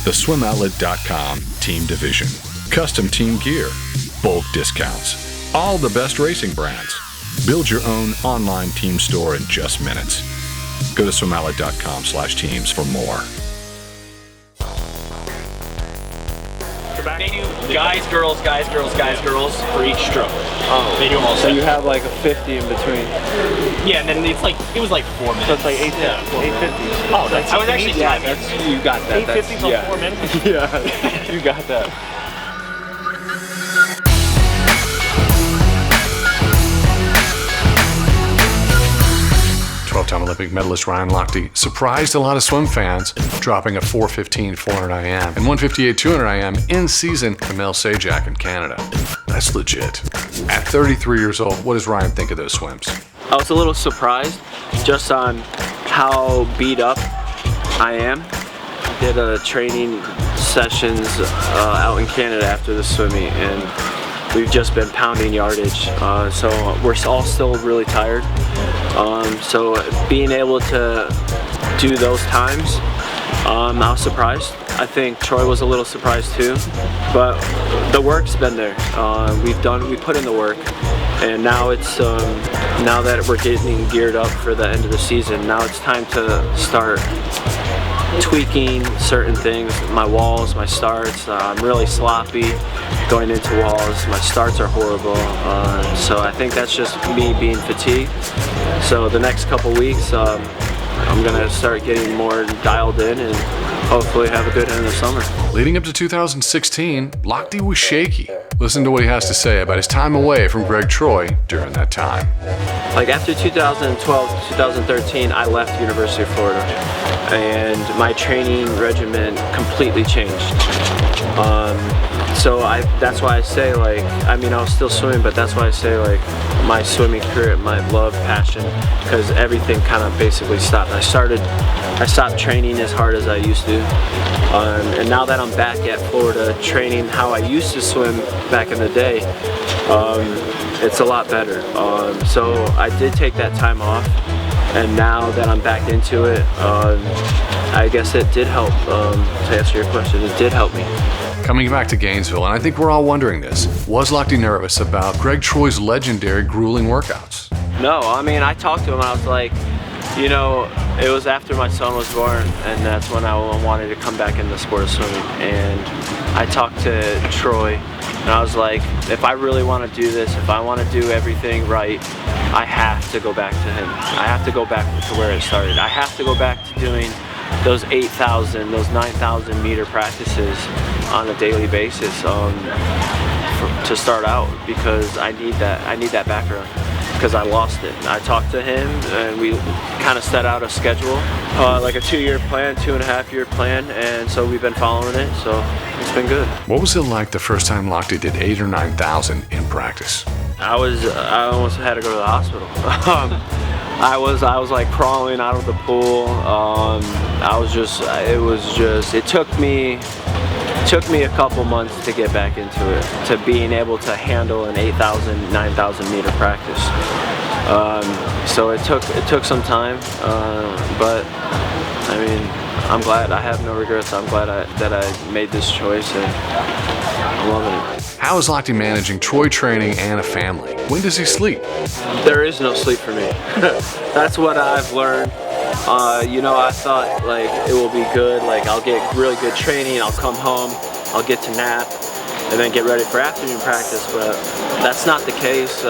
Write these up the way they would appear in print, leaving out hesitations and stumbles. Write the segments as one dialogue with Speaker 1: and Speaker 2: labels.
Speaker 1: the SwimOutlet.com Team Division. Custom team gear, bulk discounts, all the best racing brands. Build your own online team store in just minutes. Go to SwimOutlet.com/teams for more.
Speaker 2: They do guys, girls for each stroke.
Speaker 3: Oh.
Speaker 2: They do them all
Speaker 3: so
Speaker 2: separate.
Speaker 3: you have like a 50 in between.
Speaker 2: Yeah, and then it was like 4 minutes.
Speaker 3: So it's like 850.
Speaker 2: Yeah. Oh, I was actually
Speaker 3: you got that.
Speaker 2: 850 on 4 minutes?
Speaker 3: Yeah, you got that.
Speaker 1: 12-time Olympic medalist Ryan Lochte surprised a lot of swim fans, dropping a 4:15 400 IM and 1:58 200 IM in season to Mel Zajac in Canada. That's legit. At 33 years old, what does Ryan think of those swims?
Speaker 3: I was a little surprised just on how beat up I am. Did a training sessions out in Canada after the swimming, and we've just been pounding yardage, so we're all still really tired. So being able to do those times, I was surprised. I think Troy was a little surprised too, but the work's been there. We put in the work, and now it's now that we're getting geared up for the end of the season, now it's time to start tweaking certain things. My walls, my starts, I'm really sloppy going into walls. My starts are horrible, so I think that's just me being fatigued. So the next couple weeks, I'm gonna start getting more dialed in and hopefully have a good end of the summer.
Speaker 1: Leading up to 2016, Lochte was shaky. Listen to what he has to say about his time away from Gregg Troy during that time.
Speaker 3: Like after 2012, 2013, I left University of Florida, and my training regimen completely changed. So that's why I say, like, I mean, I was still swimming, but that's why I say, like, my swimming career, my love, passion, because everything kind of basically stopped. I stopped training as hard as I used to, and now that I'm back at Florida training how I used to swim back in the day, it's a lot better. So I did take that time off, and now that I'm back into it, I guess it did help. To answer your question, it did help me.
Speaker 1: Coming back to Gainesville, and I think we're all wondering this, was Lochte nervous about Gregg Troy's legendary grueling workouts?
Speaker 3: No, I mean, I talked to him and I was like, you know, it was after my son was born, and that's when I wanted to come back in the sport of swimming. And I talked to Troy, and I was like, if I really want to do this, if I want to do everything right, I have to go back to him. I have to go back to where it started. I have to go back to doing those 8,000, those 9,000 meter practices on a daily basis to start out, because I need that background, because I lost it. I talked to him and we kind of set out a schedule, like a 2-year plan, 2.5-year plan, and so we've been following it, so it's been good.
Speaker 1: What was it like the first time Lochte did 8,000 or 9,000 in practice?
Speaker 3: I almost had to go to the hospital. I was like crawling out of the pool. It took me a couple months to get back into it, to being able to handle an 8,000, 9,000 meter practice. So it took some time, but I mean, I'm glad. I have no regrets. I'm glad that I made this choice, and I'm loving it.
Speaker 1: How is Lochte managing Troy training and a family? When does he sleep?
Speaker 3: There is no sleep for me. That's what I've learned. You know, I thought like it will be good, like I'll get really good training, I'll come home, I'll get to nap, and then get ready for afternoon practice, but that's not the case.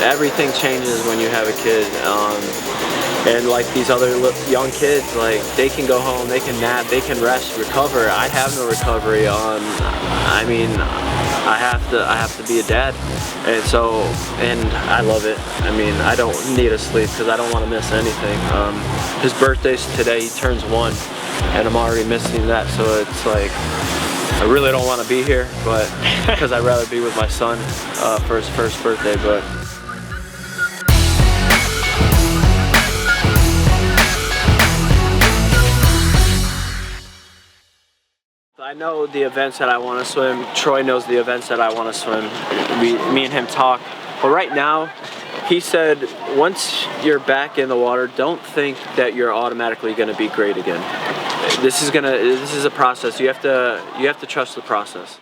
Speaker 3: Everything changes when you have a kid. And like these other young kids, like they can go home, they can nap, they can rest, recover. I have no recovery. I mean, I have to be a dad, and I love it. I mean, I don't need to sleep because I don't want to miss anything. His birthday's today, he turns 1, and I'm already missing that, so it's like, I really don't want to be here, but because I'd rather be with my son for his first birthday, but. I know the events that I want to swim. Troy knows the events that I want to swim. Me and him talk. But right now, he said, once you're back in the water, don't think that you're automatically going to be great again. this is a process. You have to trust the process.